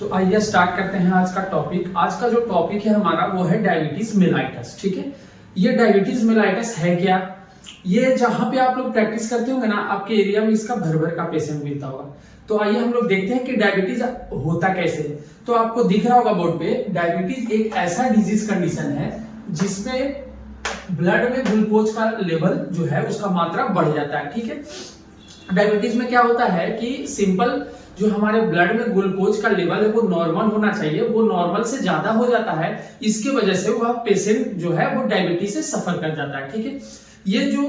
तो आइए स्टार्ट करते हैं आज का टॉपिक। आज का जो टॉपिक है हमारा वो है डायबिटीज मेलाइटस। ठीक है, ये डायबिटीज मेलाइटस है क्या? ये जहां पे आप लोग प्रैक्टिस करते होंगे ना, आपके एरिया में इसका भर भर का पेशेंट मिलता होगा। तो आइए हम लोग देखते हैं कि डायबिटीज होता कैसे है। तो आपको दिख रहा होगा बोर्ड पे, डायबिटीज एक ऐसा डिजीज कंडीशन है जिसमें ब्लड में ग्लूकोज का लेवल जो है उसका मात्रा बढ़ जाता है। ठीक है, डायबिटीज में क्या होता है कि सिंपल जो हमारे ब्लड में ग्लूकोज का लेवल है वो नॉर्मल होना चाहिए, वो नॉर्मल से ज्यादा हो जाता है। इसकी वजह से वह पेशेंट जो है वो डायबिटीज से सफर कर जाता है। ठीक है, ये जो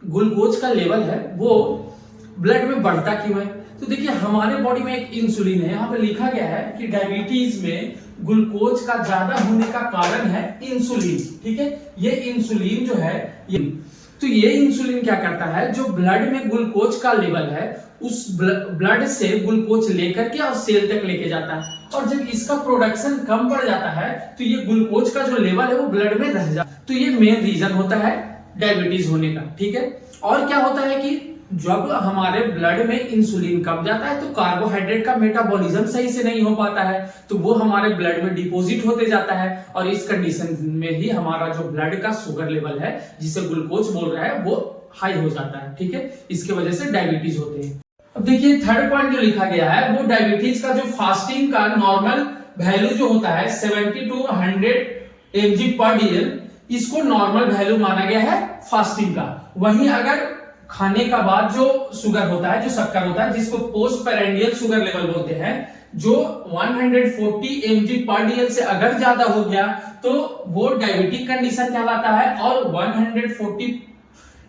ग्लूकोज का लेवल है वो ब्लड में बढ़ता क्यों है? तो देखिए, हमारे बॉडी में एक इंसुलिन है, यहाँ पे लिखा गया है कि डायबिटीज में ग्लूकोज का ज्यादा होने का कारण है इंसुलिन। ठीक है, ये इंसुलिन जो है ये इंसुलिन क्या करता है, जो ब्लड में ग्लूकोज का लेवल है उस ब्लड से ग्लूकोज लेकर के और सेल तक लेके जाता है। और जब इसका प्रोडक्शन कम पड़ जाता है तो ये ग्लूकोज का जो लेवल है वो ब्लड में रह जाता है। तो ये मेन रीजन होता है डायबिटीज होने का। ठीक है, और क्या होता है कि जब हमारे ब्लड में इंसुलिन कम जाता है तो कार्बोहाइड्रेट का मेटाबॉलिज्म सही से नहीं हो पाता है, तो वो हमारे ब्लड में डिपॉजिट होते जाता है और इस कंडीशन में ही हमारा जो ब्लड का शुगर लेवल है, जिसे ग्लूकोज बोल रहा है, वो हाई हो जाता है। ठीक है, इसके वजह से डायबिटीज होते हैं। अब देखिए, थर्ड पॉइंट जो लिखा गया है वो डायबिटीज का जो फास्टिंग का नॉर्मल वैल्यू जो होता है 70 to 100 mg पर DL, इसको नॉर्मल वैल्यू माना गया है फास्टिंग का। वहीं अगर खाने का बाद जो शुगर होता है, जो शक्कर होता है, जिसको पोस्ट पेरेंडियल शुगर लेवल बोलते हैं, जो 140 mg पर DL से अगर ज्यादा हो गया तो वो डायबिटिक कंडीशन कहलाता है, और 140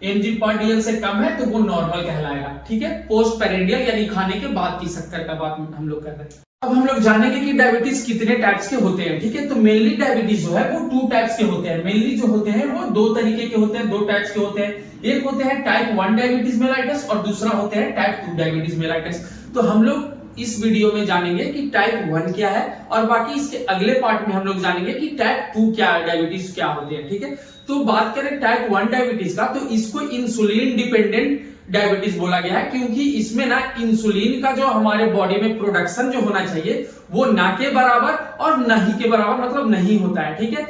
mg पर DL से कम है तो वो नॉर्मल कहलाएगा। ठीक है, पोस्ट पेरेंडियल यानी खाने के बाद की शक्कर का बात हम लोग कर रहे हैं। अब हम लोग जानेंगे कि डायबिटीज कितने टाइप्स के होते हैं। ठीक है, तो मेनली डायबिटीज जो है वो 2 टाइप्स के होते हैं। मेनली जो होते हैं वो 2 तरीके के होते हैं, 2 टाइप्स के होते हैं। एक होते हैं टाइप 1 डायबिटीज मेलाइटस और दूसरा होते हैं टाइप 2 डायबिटीज मेलाइटस। तो हम लोग इस वीडियो में जानेंगे कि टाइप 1 क्या है, और बाकी इसके अगले पार्ट में हम लोग जानेंगे कि टाइप 2 क्या डायबिटीज क्या होते हैं। ठीक है, तो बात करें टाइप 1 डायबिटीज का, तो इसको इंसुलिन डिपेंडेंट डायबिटीज बोला गया है, क्योंकि इसमें ना इंसुलिन का जो हमारे बॉडी में प्रोडक्शन जो होना चाहिए वो ना के बराबर और ना ही के बराबर, मतलब नहीं होता है। ठीक है,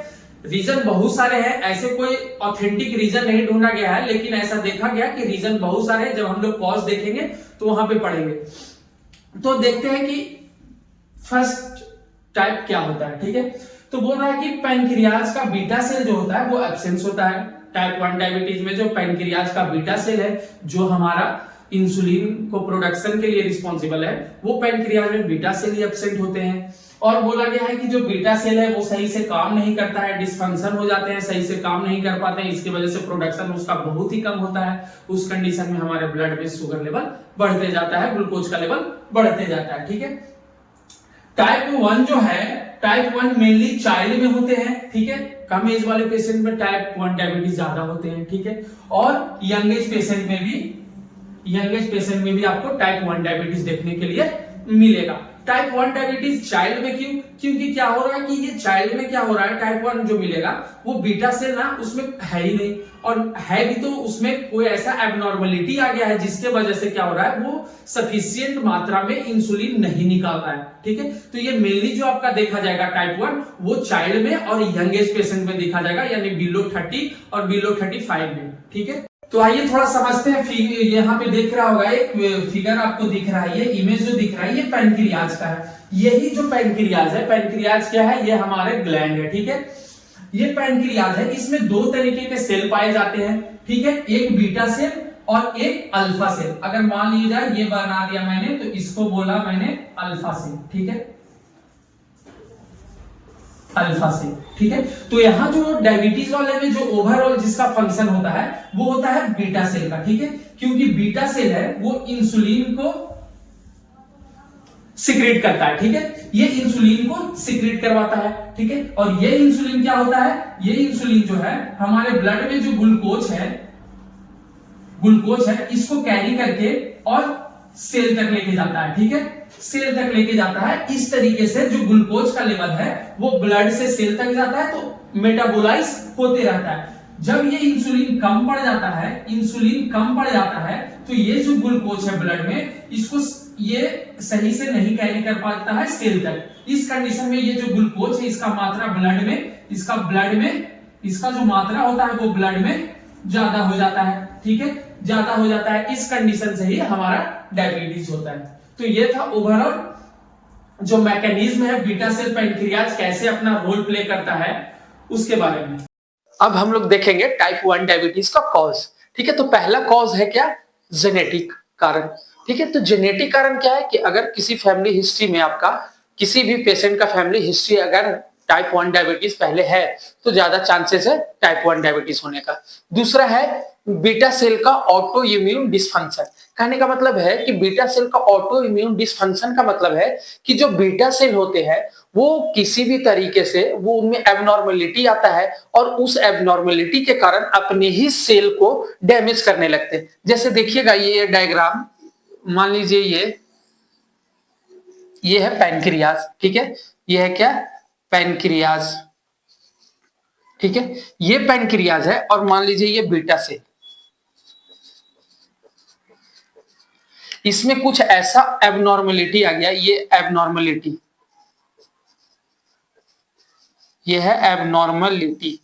रीजन बहुत सारे हैं, ऐसे कोई ऑथेंटिक रीजन नहीं ढूंढा गया है, लेकिन ऐसा देखा गया कि रीजन बहुत सारे हैं। जब हम लोग कॉज देखेंगे तो वहां पे पढ़ेंगे। तो देखते हैं कि फर्स्ट टाइप क्या होता है। ठीक है, तो बोल रहा है कि पैंक्रियाज का बीटा सेल जो होता है वो एब्सेंस होता है। टाइप 1 डायबिटीज में जो पैंक्रियाज का बीटा सेल है, जो हमारा इंसुलिन को प्रोडक्शन के लिए रिस्पॉन्सिबल है, वो पैंक्रियाज में बीटा सेल ही एब्सेंट होते हैं। और बोला गया है कि जो बीटा सेल है वो सही से काम नहीं करता है, डिसफंक्शन हो जाते हैं, सही से काम नहीं कर पाते हैं, इसकी वजह से प्रोडक्शन उसका बहुत ही कम होता है। उस कंडीशन में हमारे ब्लड में शुगर लेवल बढ़ते जाता है, ग्लूकोज का लेवल बढ़ते जाता है। ठीक है, टाइप 1 जो है, टाइप 1 मेनली चाइल्ड में होते हैं। ठीक है, कम एज वाले पेशेंट में टाइप 1 डायबिटीज ज्यादा होते हैं। ठीक है, और यंग एज पेशेंट में भी आपको टाइप 1 डायबिटीज देखने के लिए मिलेगा। टाइप 1 डायबिटीज चाइल्ड में क्यों? क्योंकि क्या हो रहा है कि ये चाइल्ड में क्या हो रहा है, टाइप 1 जो मिलेगा वो बीटा सेल ना उसमें है ही नहीं, और है भी तो उसमें कोई ऐसा एबनॉर्मलिटी आ गया है जिसके वजह से क्या हो रहा है, वो सफिशिएंट मात्रा में इंसुलिन नहीं निकाल रहा है। ठीक है, तो ये मेनली जो आपका देखा जाएगा टाइप 1 वो चाइल्ड में और यंग एज पेशेंट में देखा जाएगा, यानी बिलो 30 और बिलो 35 में। ठीक है, तो आइए थोड़ा समझते हैं। यहाँ पे देख रहा होगा एक फिगर आपको दिख रहा है, ये इमेज जो दिख रहा है ये पैंक्रियाज का है। यही जो पैंक्रियाज है, पैंक्रियाज क्या है, ये हमारे ग्लैंड है। ठीक है, ये पैंक्रियाज है, इसमें 2 तरीके के सेल पाए जाते हैं। ठीक है, एक बीटा सेल और एक अल्फा सेल। अगर मान लीजिए जाए ये बना दिया मैंने, तो इसको बोला मैंने अल्फा सेल। ठीक है, अल्फा सेल। ठीक है, तो यहां जो डायबिटीज वाले में जो ओवरऑल जिसका फंक्शन होता है वो होता है बीटा सेल का। ठीक है, क्योंकि बीटा सेल है वो इंसुलिन को सिक्रेट करता है। ठीक है, ये इंसुलिन को सिक्रेट करवाता है। ठीक है, और ये इंसुलिन क्या होता है, ये इंसुलिन जो है हमारे ब्लड में जो ग्लूकोज है इसको कैरी करके और सेल तक लेके जाता है। ठीक है, सेल तक लेके जाता है। इस तरीके से जो ग्लूकोज का लेवल है वो ब्लड से सेल तक जाता है, तो मेटाबोलाइज होते रहता है। जब ये इंसुलिन कम पड़ जाता है तो ये जो ग्लूकोज है ब्लड में, इसको ये सही से नहीं कैरी कर पाता है सेल तक। इस कंडीशन में ये जो ग्लूकोज है इसका मात्रा ब्लड में, इसका जो मात्रा होता है वो ब्लड में ज्यादा हो जाता है, ठीक है, ज्यादा हो जाता है। इस कंडीशन से ही हमारा डायबिटीज होता है। तो ये था ओवरऑल जो मैकेनिज्म है बीटा सेल पैंक्रियाज कैसे अपना रोल प्ले करता है उसके बारे में। अब हम लोग देखेंगे टाइप 1 डायबिटीज का कॉज, ठीक है। तो पहला कॉज है क्या, जेनेटिक कारण, ठीक है। तो जेनेटिक कारण क्या है कि अगर किसी फैमिली हिस्ट्री में आपका किसी भी पेशेंट का फैमिली हिस्ट्री अगर टाइप 1 डायबिटीज पहले है तो ज्यादा चांसेस है टाइप 1 डायबिटीज होने का। दूसरा है बीटा सेल का ऑटो इम्यून डिसफंक्शन। कहने का मतलब है कि बीटा सेल का ऑटो इम्यून डिसफंक्शन का मतलब है कि जो बीटा सेल होते हैं वो किसी भी तरीके से वो उनमें एबनॉर्मेलिटी आता है और उस एबनॉर्मेलिटी के कारण अपने ही सेल को डैमेज करने लगते हैं। जैसे देखिएगा ये डायग्राम, मान लीजिए ये है पैनक्रियाज, ठीक है, ये है क्या, पैनक्रियाज, ठीक है, ये पैनक्रियाज है और मान लीजिए ये बीटा सेल। इसमें कुछ ऐसा एबनॉर्मेलिटी आ गया, ये एबनॉर्मेलिटी, ये है एबनॉर्मेलिटी।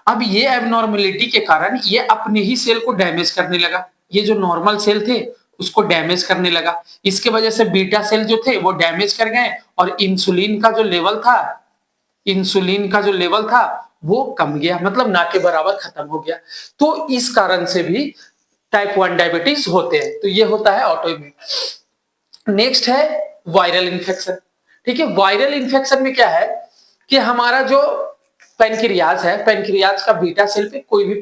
अब ये एबनॉर्मेलिटी के कारण ये अपने ही सेल को डैमेज करने लगा। ये जो नॉर्मल सेल थे उसको डैमेज करने लगा। इसके वजह से बीटा सेल जो थे वो डैमेज कर गए और इंसुलिन का जो लेवल था वो कम गया, मतलब ना के बराबर खत्म हो गया। तो इस कारण से भी टाइप 1 डायबिटीज होते हैं। तो ये होता है ऑटोइम्यून। नेक्स्ट है वायरल इन्फेक्शन, ठीक है। वायरल इन्फेक्शन में क्या है कि हमारा जो पैनक्रियाज है, पैनक्रियाज का बीटा सेल पे कोई भी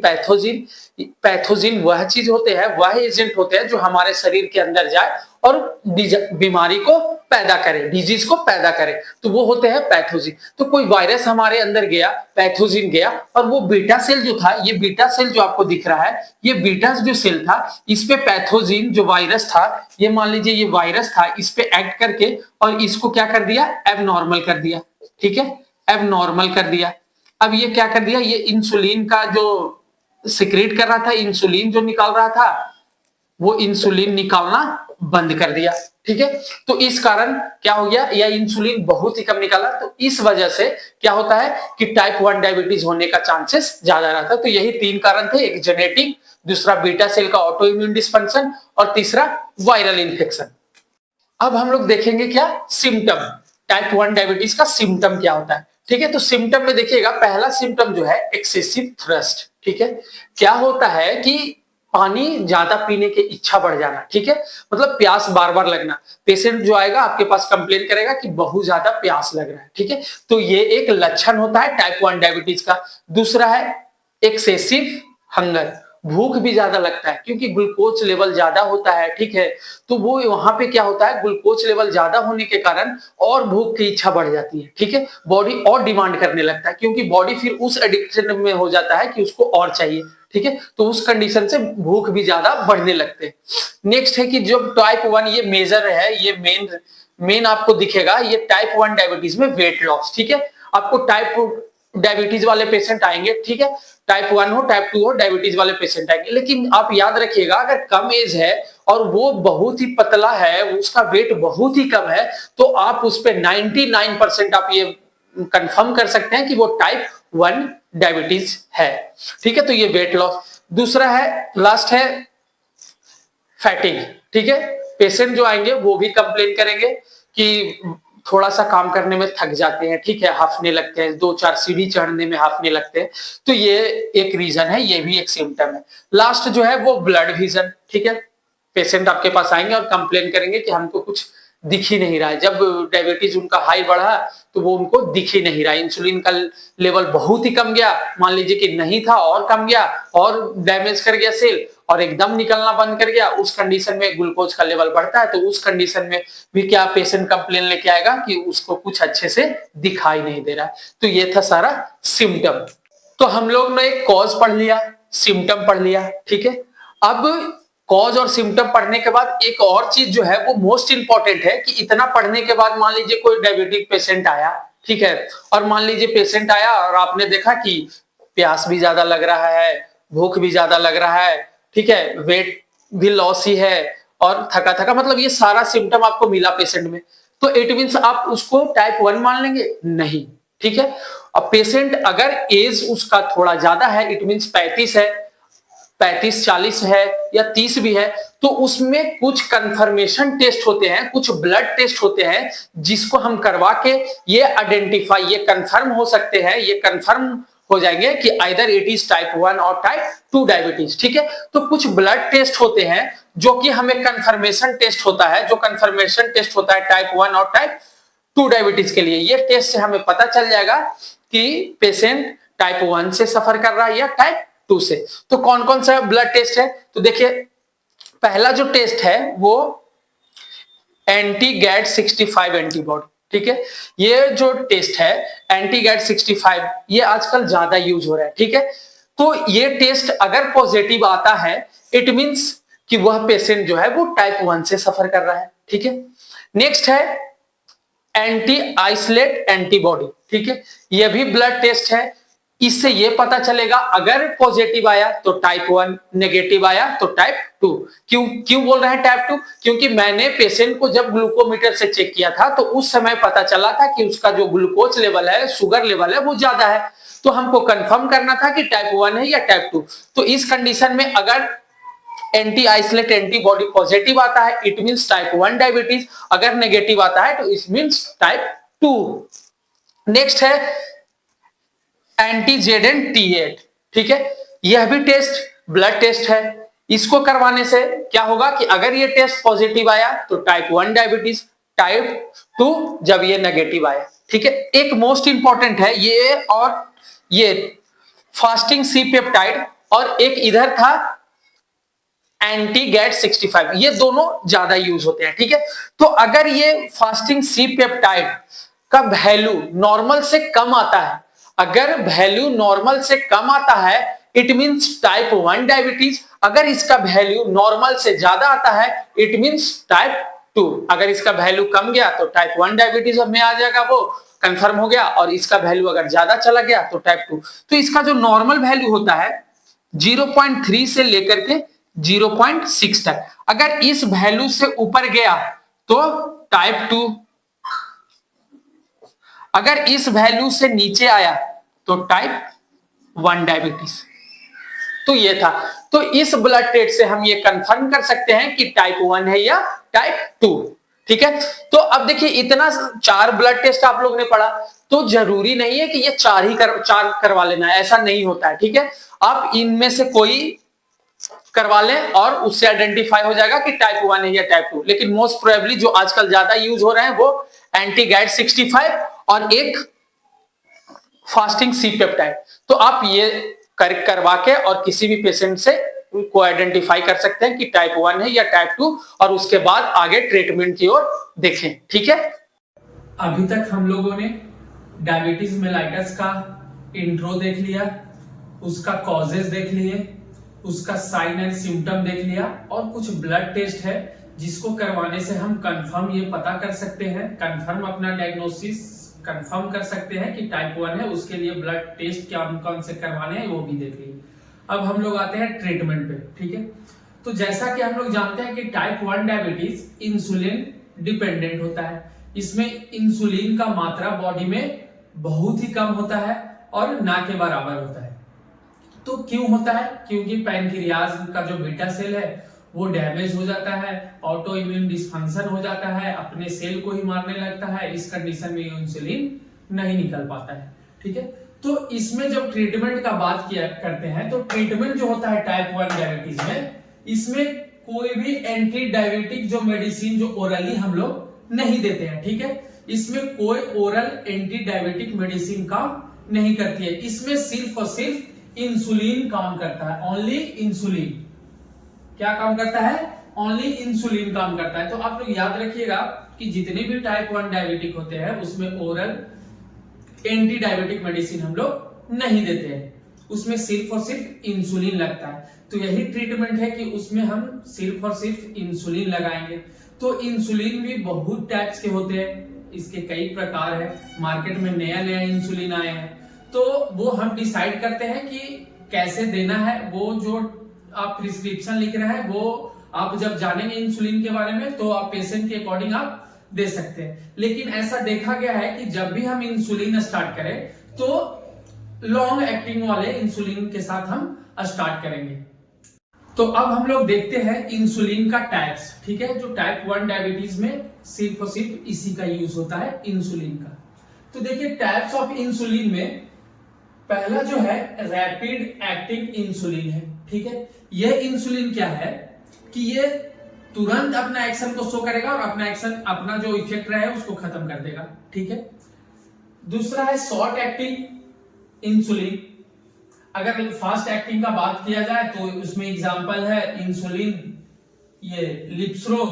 पैथोजिन वह चीज होते हैं, वह एजेंट होते हैं जो हमारे शरीर के अंदर जाए और बीमारी को पैदा करे, डिजीज को पैदा करे, तो वो होते हैं पैथोजिन। तो कोई वायरस हमारे अंदर गया, पैथोजिन गया और वो बीटा सेल जो था, ये बीटा सेल जो आपको दिख रहा है, ये बीटा जो सेल था, इस पे पैथोजिन जो वायरस था, ये मान लीजिए ये वायरस था, इस पे एक्ट करके और इसको क्या कर दिया, एबनॉर्मल कर दिया, ठीक है, एबनॉर्मल कर दिया। अब ये क्या कर दिया, ये इंसुलिन का जो सिक्रेट कर रहा था, इंसुलिन जो निकाल रहा था, वो इंसुलिन निकालना बंद कर दिया, ठीक है। तो इस कारण क्या हो गया, या इंसुलिन बहुत ही कम निकाला। तो इस वजह से क्या होता है कि टाइप 1 डायबिटीज होने का चांसेस ज्यादा रहता है। तो यही 3 कारण थे, एक जेनेटिक, दूसरा बीटा सेल का ऑटो इम्यून डिसफंक्शन और तीसरा वायरल इन्फेक्शन। अब हम लोग देखेंगे क्या, सिम्टम, टाइप 1 डायबिटीज का सिम्टम क्या होता है, ठीक है। तो सिम्टम में देखिएगा पहला सिम्टम जो है एक्सेसिव थ्रस्ट, ठीक है। क्या होता है कि पानी ज्यादा पीने की इच्छा बढ़ जाना, ठीक है, मतलब प्यास बार बार लगना। पेशेंट जो आएगा आपके पास कंप्लेन करेगा कि बहुत ज्यादा प्यास लग रहा है, ठीक है। तो ये एक लक्षण होता है टाइप 1 डायबिटीज का। दूसरा है एक्सेसिव हंगर, भूख भी ज्यादा लगता है क्योंकि ग्लूकोज लेवल ज्यादा होता है, ठीक है। तो वो वहां पे क्या होता है, ग्लूकोज लेवल ज्यादा होने के कारण और भूख की इच्छा बढ़ जाती है, ठीक है, बॉडी और डिमांड करने लगता है क्योंकि बॉडी फिर उस एडिक्शन में हो जाता है कि उसको और चाहिए, ठीक है। तो उस कंडीशन से भूख भी ज्यादा बढ़ने लगते हैं। नेक्स्ट है कि जो टाइप 1 ये मेजर है, ये मेन आपको दिखेगा, ये टाइप 1 डायबिटीज में वेट लॉस, ठीक है। आपको टाइप डायबिटीज वाले पेशेंट आएंगे, ठीक है, टाइप 1 हो टाइप 2 हो, डायबिटीज वाले पेशेंट आएंगे। लेकिन आप याद रखिएगा अगर कम एज है और वो बहुत ही पतला है, उसका वेट बहुत ही कम है, तो आप उस पे 99% आप ये कंफर्म कर सकते हैं कि वो टाइप 1 डायबिटीज है, ठीक है। तो ये वेट लॉस। दूसरा है, लास्ट है फैटिग, ठीक है। पेशेंट जो आएंगे वो भी कंप्लेन करेंगे कि थोड़ा सा काम करने में थक जाते हैं, ठीक है, हाफने लगते हैं, 2-4 सीढ़ी चढ़ने में हाफने लगते हैं। तो ये एक रीजन है, ये भी एक सिम्टम है। लास्ट जो है वो ब्लड विजन, ठीक है। पेशेंट आपके पास आएंगे और कंप्लेन करेंगे कि हमको कुछ दिख ही नहीं रहा है। जब डायबिटीज उनका हाई बढ़ा तो वो उनको दिख ही नहीं रहा है, इंसुलिन का लेवल बहुत ही कम गया, मान लीजिए कि नहीं था और कम गया और डैमेज कर गया सेल और एकदम निकलना बंद कर गया। उस कंडीशन में ग्लूकोज का लेवल बढ़ता है, तो उस कंडीशन में भी क्या पेशेंट कंप्लेन लेके आएगा कि उसको कुछ अच्छे से दिखाई नहीं दे रहा है। तो ये था सारा सिम्टम। तो हम लोग ने एक कॉज पढ़ लिया, सिम्टम पढ़ लिया, ठीक है। अब कॉज और सिम्टम पढ़ने के बाद एक और चीज जो है वो मोस्ट इंपॉर्टेंट है कि इतना पढ़ने के बाद मान लीजिए कोई डायबिटिक पेशेंट आया, ठीक है, और मान लीजिए पेशेंट आया और आपने देखा कि प्यास भी ज्यादा लग रहा है, भूख भी ज्यादा लग रहा है, ठीक है, वेट भी लॉस ही है और थका थका, मतलब ये सारा सिम्टम आपको मिला पेशेंट में, तो इट मीन्स आप उसको टाइप 1 मान लेंगे? नहीं, ठीक है। अब पेशेंट अगर एज उसका थोड़ा ज्यादा है, इट मीन्स 35 है, 35-40 है या 30 भी है, तो उसमें कुछ कंफर्मेशन टेस्ट होते हैं, कुछ ब्लड टेस्ट होते हैं, जिसको हम करवा के ये आइडेंटिफाई, ये कंफर्म हो सकते हैं, ये कंफर्म हो जाएंगे कि आइदर इट इज टाइप 1 और टाइप 2 डायबिटीज, ठीक है। तो कुछ ब्लड टेस्ट होते हैं जो कि हमें कंफर्मेशन टेस्ट होता है, जो कंफर्मेशन टेस्ट होता है टाइप 1 और टाइप 2 डायबिटीज के लिए। ये टेस्ट से हमें पता चल जाएगा कि पेशेंट टाइप 1 से सफर कर रहा है या टाइप 2 से। तो कौन कौन सा ब्लड टेस्ट है? तो देखिए, पहला जो टेस्ट है वो एंटी गैट 65 एंटीबॉडी, ठीक है। ये जो टेस्ट है एंटी गैट 65, ये आजकल ज्यादा यूज हो रहा है, ठीक है। तो ये टेस्ट अगर पॉजिटिव आता है, इट मींस कि वह पेशेंट जो है वो टाइप 1 से सफर कर रहा है, ठीक है। नेक्स्ट है एंटी आइसोलेट एंटीबॉडी, ठीक है। यह भी ब्लड टेस्ट है। इससे यह पता चलेगा अगर पॉजिटिव आया तो टाइप 1, नेगेटिव आया तो टाइप 2। क्यों बोल रहे हैं टाइप 2? क्योंकि मैंने पेशेंट को जब ग्लूकोमीटर से चेक किया था तो उस समय पता चला था कि उसका जो ग्लूकोज लेवल है, शुगर लेवल है, वो ज्यादा है। तो हमको कंफर्म करना था कि टाइप 1 है या टाइप 2। तो इस कंडीशन में अगर एंटी आइसोलेट एंटीबॉडी पॉजिटिव आता है, इट मींस टाइप 1 डायबिटीज। अगर नेगेटिव आता है तो इट मींस टाइप 2। नेक्स्ट है एंटी ZNT8, ठीक है। यह भी टेस्ट ब्लड टेस्ट है। इसको करवाने से क्या होगा कि अगर ये टेस्ट पॉजिटिव आया तो टाइप 1 डायबिटीज, टाइप 2 जब ये नेगेटिव आया, ठीक है। एक मोस्ट इंपॉर्टेंट है ये, और ये फास्टिंग सी पेप्टाइड, और एक इधर था एंटी गैट 65, ये दोनों ज्यादा यूज होते हैं, ठीक है। तो अगर ये फास्टिंग सी पेप्टाइड का वैल्यू नॉर्मल से कम आता है, अगर वैल्यू नॉर्मल से कम आता है, इट मींस टाइप 1 डायबिटीज। अगर इसका वैल्यू नॉर्मल से ज्यादा आता है, इट मींस टाइप 2। अगर इसका वैल्यू कम गया तो टाइप 1 डायबिटीज में आ जाएगा, वो कंफर्म हो गया, और इसका वैल्यू अगर ज्यादा चला गया तो टाइप 2। तो इसका जो नॉर्मल वैल्यू होता है 0.3 से लेकर के 0.6 तक, अगर इस वैल्यू से ऊपर गया तो टाइप 2, अगर इस वैल्यू से नीचे आया तो टाइप 1 डायबिटीज। तो ये था। तो इस ब्लड टेस्ट से हम ये कंफर्म कर सकते हैं कि टाइप 1 है या टाइप 2, ठीक है। तो अब देखिए, इतना 4 ब्लड टेस्ट आप लोग ने पढ़ा, तो जरूरी नहीं है कि ये 4 करवा लेना है, ऐसा नहीं होता है, ठीक है। आप इनमें से कोई करवा लें और उससे आइडेंटिफाई हो जाएगा कि टाइप 1 है या टाइप 2। लेकिन मोस्ट प्रोबेबली जो आजकल ज्यादा यूज हो रहे हैं वो एंटी गैट 65 और एक फास्टिंग सी पेप्टाइड। तो आप ये करवा के और किसी भी पेशेंट से को आइडेंटिफाई कर सकते हैं कि टाइप 1 है या टाइप 2, और उसके बाद आगे ट्रीटमेंट की ओर देखें, ठीक है। अभी तक हम लोगों ने डायबिटीज मेलाइटस का इंट्रो देख लिया, उसका कॉजेज देख लिए, उसका साइन एंड सिम्टम देख लिया, और कुछ ब्लड टेस्ट है जिसको करवाने से हम कंफर्म ये पता कर सकते हैं, कंफर्म अपना डायग्नोसिस कंफर्म कर सकते हैं कि टाइप 1 है। उसके लिए ब्लड टेस्ट क्या कौन से करवाने हैं वो भी देख लिए। अब हम लोग आते हैं ट्रीटमेंट पे, ठीक है। तो जैसा कि हम लोग जानते हैं कि टाइप 1 डायबिटीज इंसुलिन डिपेंडेंट होता है। इसमें इंसुलिन का मात्रा बॉडी में बहुत ही कम होता है और ना के बराबर होता है। तो क्यों होता है? क्योंकि पैनक्रियाज का जो बीटा सेल है वो डैमेज हो जाता है, ऑटो इम्यून डिसफंक्शन हो जाता है, अपने सेल को ही मारने लगता है। इस कंडीशन में इंसुलिन नहीं निकल पाता है, ठीक है। तो इसमें जब ट्रीटमेंट का बात किया करते हैं, तो ट्रीटमेंट जो होता है टाइप 1 डायबिटीज में, इसमें कोई भी एंटी डायबिटिक जो मेडिसिन जो ओरली हम लोग नहीं देते हैं, ठीक है। इसमें कोई ओरल एंटी डायबिटिक मेडिसिन काम नहीं करती है। इसमें सिर्फ और सिर्फ इंसुलिन काम करता है, ओनली इंसुलिन। क्या काम करता है? ओनली इंसुलिन काम करता है। तो आप लोग याद रखिएगा कि जितने भी टाइप 1 डायबिटिक होते हैं उसमें ओरल एंटी डायबिटिक मेडिसिन हम लोग नहीं देते हैं, उसमें सिर्फ और सिर्फ इंसुलिन लगता है। तो यही ट्रीटमेंट है कि उसमें हम सिर्फ और सिर्फ इंसुलिन लगाएंगे। तो इंसुलिन भी बहुत टाइप्स के होते हैं, इसके कई प्रकार है। मार्केट में नया नया इंसुलिन आए हैं, तो वो हम डिसाइड करते हैं कि कैसे देना है। वो जो आप प्रिस्क्रिप्शन लिख रहे हैं वो आप जब जानेंगे इंसुलिन के बारे में तो आप पेशेंट के अकॉर्डिंग आप दे सकते हैं। लेकिन ऐसा देखा गया है कि जब भी हम इंसुलिन स्टार्ट करें तो लॉन्ग एक्टिंग वाले इंसुलिन के साथ हम स्टार्ट करेंगे। तो अब हम लोग देखते हैं इंसुलिन का टाइप्स, ठीक है। जो टाइप 1 डायबिटीज में सिर्फ और सिर्फ इसी का यूज होता है, इंसुलिन का। तो देखिए टाइप्स ऑफ इंसुलिन में पहला जो है रैपिड एक्टिंग इंसुलिन है, ठीक है। यह इंसुलिन क्या है कि ये तुरंत अपना एक्शन को शो करेगा और अपना जो इफेक्ट रहा है उसको खत्म कर देगा, ठीक है। दूसरा है शॉर्ट एक्टिंग इंसुलिन। अगर फास्ट एक्टिंग का बात किया जाए तो उसमें एग्जांपल है इंसुलिन ये लिप्सरो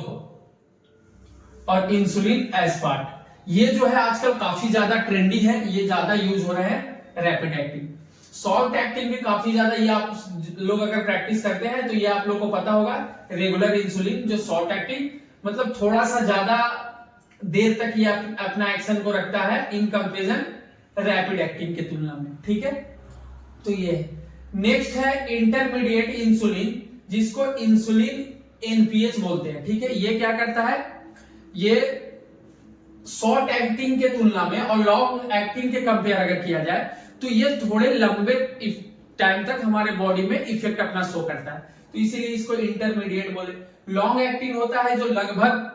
और इंसुलिन एस्पार्ट। ये जो है आजकल काफी ज्यादा ट्रेंडी है, ये ज्यादा यूज हो रहे हैं रैपिड एक्टिंग। शॉर्ट एक्टिंग भी काफी ज्यादा, ये आप लोग अगर प्रैक्टिस करते हैं तो ये आप लोग को पता होगा रेगुलर इंसुलिन जो शॉर्ट एक्टिंग मतलब थोड़ा सा ज्यादा देर तक ये अपना एक्शन को रखता है इन कंपेरिजन रैपिड एक्टिंग के तुलना में, ठीक है। तो ये नेक्स्ट है इंटरमीडिएट इंसुलिन, जिसको इंसुलिन एनपीएच बोलते हैं, ठीक है। ये क्या करता है, ये शॉर्ट एक्टिंग के तुलना में और लॉन्ग एक्टिंग के कंपेयर अगर किया जाए तो ये थोड़े लंबे टाइम तक हमारे बॉडी में इफेक्ट अपना शो करता है, तो इसीलिए इसको इंटरमीडिएट बोले। लॉन्ग एक्टिंग होता है जो लगभग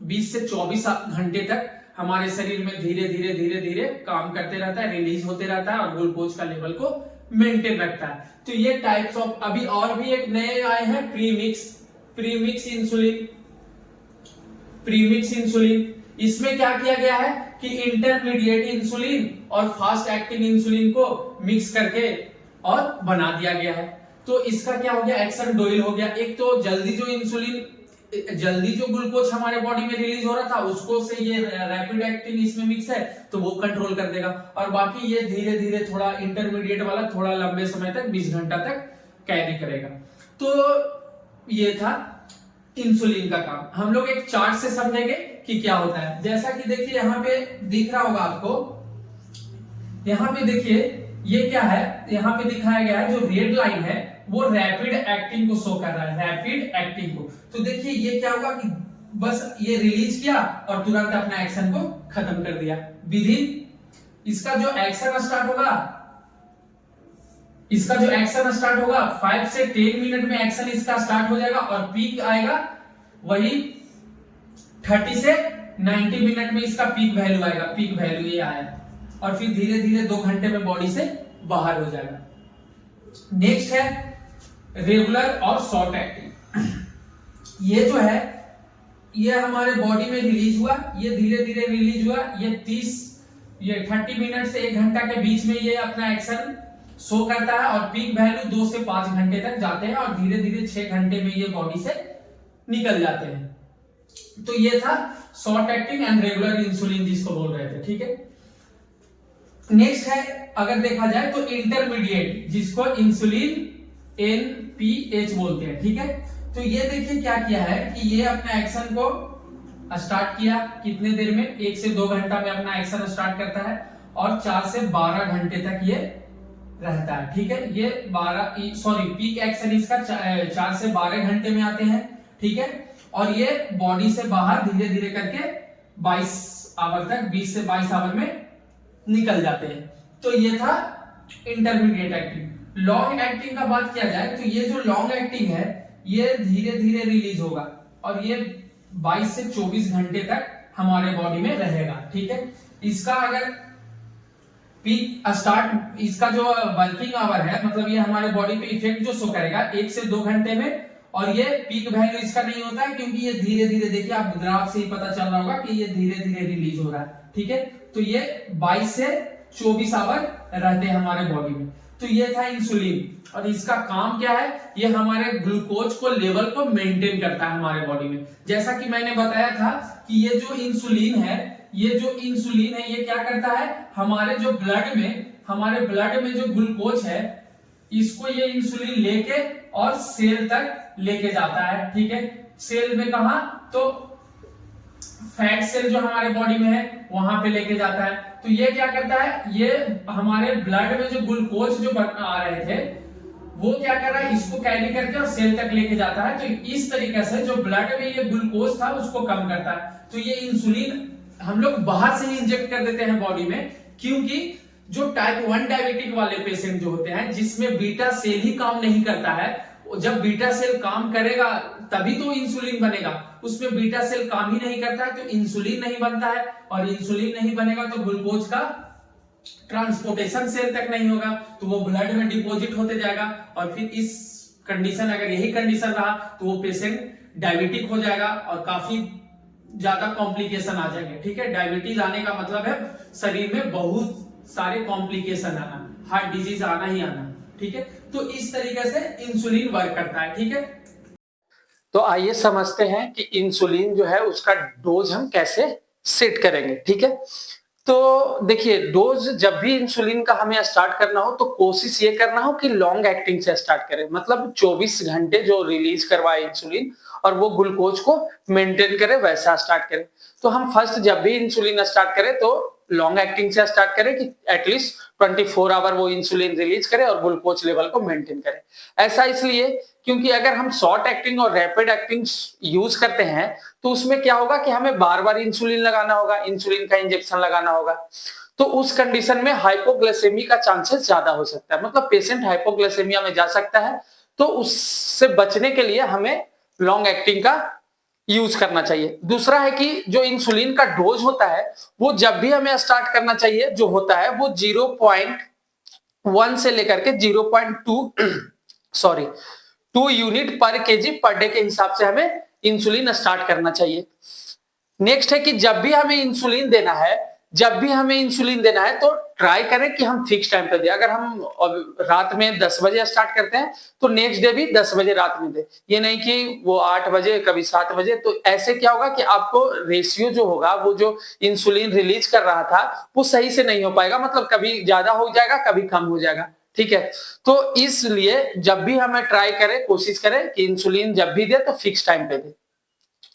20 से 24 घंटे तक हमारे शरीर में धीरे धीरे धीरे धीरे काम करते रहता है, रिलीज होते रहता है और ग्लूकोज का लेवल को मेंटेन रखता है। तो ये टाइप्स ऑफ, अभी और भी एक नए आए हैं प्रीमिक्स इंसुलिन। इसमें क्या किया गया है कि इंटरमीडिएट इंसुलिन और फास्ट एक्टिंग इंसुलिन को मिक्स करके और बना दिया गया है। तो इसका क्या हो गया, एक्शन डोइल हो गया। एक तो जल्दी जो ग्लूकोज हमारे बॉडी में रिलीज हो रहा था उसको से ये रैपिड एक्टिंग इसमें मिक्स है तो वो कंट्रोल कर देगा, और बाकी ये धीरे धीरे थोड़ा इंटरमीडिएट वाला थोड़ा लंबे समय तक 20 घंटा तक कैरी करेगा। तो ये था इंसुलिन का काम। हम लोग एक चार्ट से समझेंगे कि क्या होता है। जैसा कि देखिए यहाँ पे दिख रहा होगा आपको, यहाँ पे देखिए ये क्या है, यहाँ पे दिखाया गया है जो रेड लाइन है वो रैपिड एक्टिंग को शो कर रहा है, रैपिड एक्टिंग को। तो देखिए ये क्या होगा कि बस ये रिलीज किया और तुरंत अपना एक्शन को खत्म कर दिया। इसका जो एक्शन स्टार्ट होगा 5 से 10 मिनट में एक्शन इसका स्टार्ट हो जाएगा और पीक आएगा वही 30 से 90 मिनट में इसका पीक वैल्यू आएगा, पीक वैल्यू ये आया और फिर धीरे धीरे 2 घंटे में बॉडी से बाहर हो जाएगा। नेक्स्ट है रेगुलर और शॉर्ट एक्टिंग। ये जो है ये हमारे बॉडी में रिलीज हुआ, ये धीरे धीरे रिलीज हुआ, ये 30 मिनट से 1 घंटा के बीच में ये अपना एक्शन शो करता है और पीक वैल्यू 2 से 5 घंटे तक जाते हैं और धीरे धीरे 6 घंटे में ये बॉडी से निकल जाते हैं। तो ये था short acting and regular insulin जिसको बोल रहे थे, ठीक है। नेक्स्ट है अगर देखा जाए तो इंटरमीडिएट जिसको इंसुलिन एनपीएच बोलते हैं, ठीक है। तो ये देखिए क्या किया है कि ये अपना एक्शन को स्टार्ट किया कितने देर में, 1 से 2 घंटा में अपना एक्शन स्टार्ट करता है और 4 से 12 घंटे तक ये रहता है, ठीक है। ये पीक एक्शन इसका 4 से 12 घंटे में आते हैं, ठीक है। और ये बॉडी से बाहर धीरे धीरे करके 22 आवर तक 20 से 22 आवर में निकल जाते हैं। तो ये था इंटरमीडिएट एक्टिंग। लॉन्ग एक्टिंग का बात किया जाए तो ये जो लॉन्ग एक्टिंग है ये धीरे धीरे रिलीज होगा और ये 22 से 24 घंटे तक हमारे बॉडी में रहेगा, ठीक है। इसका अगर पीक स्टार्ट, इसका जो वर्किंग आवर है मतलब ये हमारे बॉडी पे इफेक्ट जो शो करेगा 1 से 2 घंटे में, और ये पीक वैल्यू इसका नहीं होता है क्योंकि ये धीरे धीरे, देखिए आप ग्राफ से ही पता चल रहा होगा कि ये धीरे धीरे रिलीज हो रहा है, ठीक है। तो ये 22 से 24 आवर रहते हैं हमारे बॉडी में। तो ये था इंसुलिन और इसका काम क्या है, ये हमारे ग्लूकोज को लेवल को मेंटेन करता है हमारे बॉडी में। जैसा कि मैंने बताया था कि ये जो इंसुलिन है ये क्या करता है, हमारे ब्लड में जो ग्लूकोज है इसको ये इंसुलिन लेके और सेल तक लेके जाता है, ठीक है। सेल में कहा तो फैट सेल जो हमारे बॉडी में है वहां पे लेके जाता है। तो ये क्या करता है, ये हमारे ब्लड में जो ग्लूकोज जो आ रहे थे वो क्या कर रहा है, इसको कैरी करके और सेल तक लेके जाता है। तो इस तरीके से जो ब्लड में ये ग्लूकोज था उसको कम करता है। तो ये इंसुलिन हम लोग बाहर से ही इंजेक्ट कर देते हैं बॉडी में, क्योंकि जो टाइप 1 डायबिटिक वाले पेशेंट जो होते हैं जिसमें बीटा सेल ही काम नहीं करता है, जब बीटा सेल काम करेगा तभी तो इंसुलिन बनेगा, उसमें बीटा सेल काम ही नहीं करता है तो इंसुलिन नहीं बनता है, और इंसुलिन नहीं बनेगा तो ग्लूकोज का ट्रांसपोर्टेशन सेल तक नहीं होगा, तो वो ब्लड में डिपॉजिट होते जाएगा। और फिर इस कंडीशन, अगर यही कंडीशन रहा तो वो पेशेंट डायबिटिक हो जाएगा और काफी ज्यादा कॉम्प्लिकेशन आ जाएंगे। ठीक है, डायबिटीज आने का मतलब है शरीर में बहुत सारे कॉम्प्लिकेशन आना, हार्ट डिजीज आना ही आना। ठीक है, तो इस तरीके से इंसुलिन वर्क करता है। ठीक है, तो आइए समझते हैं कि इंसुलिन जो है उसका डोज हम कैसे सेट करेंगे। ठीक है, तो देखिए डोज जब भी इंसुलिन का हमें स्टार्ट करना हो तो कोशिश ये करना हो कि लॉन्ग एक्टिंग से स्टार्ट करें, मतलब 24 घंटे जो रिलीज करवाए इंसुलिन और वो ग्लूकोज को मेंटेन करे वैसा स्टार्ट करें। तो हम फर्स्ट जब भी इंसुलिन स्टार्ट करें तो लॉन्ग एक्टिंग से स्टार्ट करें कि एटलीस्ट 24 आवर वो इंसुलिन रिलीज करे और ग्लूकोज लेवल को मेंटेन करे। ऐसा इसलिए क्योंकि अगर हम शॉर्ट एक्टिंग और रैपिड एक्टिंग यूज करते हैं तो उसमें क्या होगा कि हमें बार बार इंसुलिन लगाना होगा, इंसुलिन का इंजेक्शन लगाना होगा। तो उस कंडीशन में हाइपोग्लाइसेमी का चांसेस ज्यादा हो सकता है, मतलब पेशेंट हाइपोग्लाइसेमिया में जा सकता है। तो उससे बचने के लिए हमें लॉन्ग एक्टिंग का यूज करना चाहिए। दूसरा है कि जो इंसुलिन का डोज होता है वो जब भी हमें स्टार्ट करना चाहिए जो होता है वो 0.1 से लेकर के 0.2 सॉरी 2 यूनिट पर केजी पर डे के हिसाब से हमें इंसुलिन स्टार्ट करना चाहिए। नेक्स्ट है कि जब भी हमें इंसुलिन देना है तो ट्राई करें कि हम फिक्स टाइम पे दें। अगर हम रात में 10 बजे स्टार्ट करते हैं तो नेक्स्ट डे भी 10 बजे रात में दें, ये नहीं कि वो 8 बजे कभी 7 बजे। तो ऐसे क्या होगा कि आपको रेशियो जो होगा, वो जो इंसुलिन रिलीज कर रहा था वो सही से नहीं हो पाएगा, मतलब कभी ज्यादा हो जाएगा कभी कम हो जाएगा। ठीक है, तो इसलिए जब भी हमें ट्राई करें, कोशिश करें कि इंसुलिन जब भी दे तो फिक्स टाइम पे दे।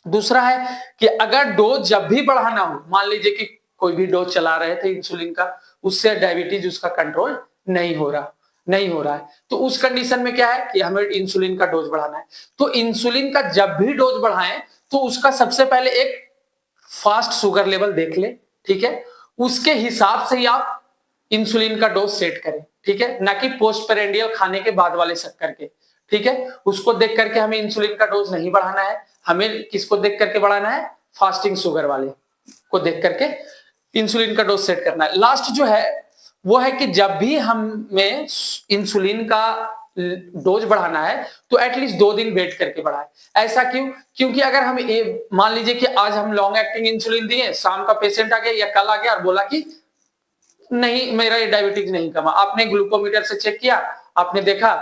दूसरा है कि अगर डोज जब भी बढ़ाना हो, मान लीजिए कि कोई भी डोज चला रहे थे इंसुलिन का, उससे डायबिटीज उसका कंट्रोल नहीं हो रहा है, तो उस कंडीशन में क्या है कि हमें इंसुलिन का डोज बढ़ाना है। तो इंसुलिन का जब भी डोज बढ़ाएं तो उसका सबसे पहले एक फास्ट शुगर लेवल देख ले। ठीक है, उसके हिसाब से ही आप इंसुलिन का डोज सेट करें। ठीक है, ना कि पोस्ट पेरेंडियल खाने के बाद वाले शक्कर के। ठीक है, उसको देख करके हमें इंसुलिन का डोज नहीं बढ़ाना है, हमें किसको देख करके बढ़ाना है, फास्टिंग शुगर वाले को देख करके इंसुलिन का डोज सेट करना है। लास्ट जो है वो है कि जब भी हमें इंसुलिन का डोज बढ़ाना है तो एटलीस्ट 2 दिन वेट करके बढ़ाए। ऐसा क्यों? क्योंकि अगर हम मान लीजिए कि आज हम लॉन्ग एक्टिंग इंसुलिन दिए, शाम का पेशेंट आ गया या कल आ गया और बोला कि नहीं मेरा ये डायबिटीज नहीं कमा, आपने ग्लूकोमीटर से चेक किया, आपने देखा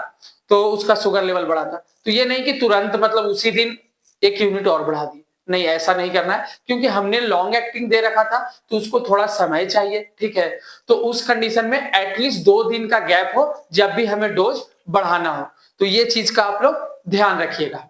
तो उसका शुगर लेवल बढ़ा था, तो ये नहीं कि तुरंत मतलब उसी दिन 1 यूनिट और बढ़ा दी, नहीं ऐसा नहीं करना है, क्योंकि हमने लॉन्ग एक्टिंग दे रखा था तो उसको थोड़ा समय चाहिए। ठीक है, तो उस कंडीशन में एटलीस्ट 2 दिन का गैप हो जब भी हमें डोज बढ़ाना हो। तो ये चीज का आप लोग ध्यान रखिएगा।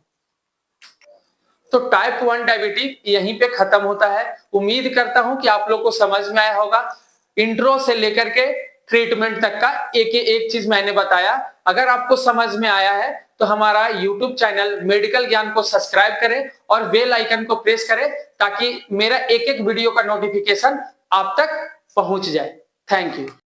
तो टाइप 1 डायबिटीज यहीं पे खत्म होता है। उम्मीद करता हूं कि आप लोग को समझ में आया होगा। इंट्रो से लेकर के ट्रीटमेंट तक का एक चीज मैंने बताया। अगर आपको समझ में आया है तो हमारा यूट्यूब चैनल मेडिकल ज्ञान को सब्सक्राइब करें और बेल आइकन को प्रेस करें ताकि मेरा एक वीडियो का नोटिफिकेशन आप तक पहुंच जाए। Thank you.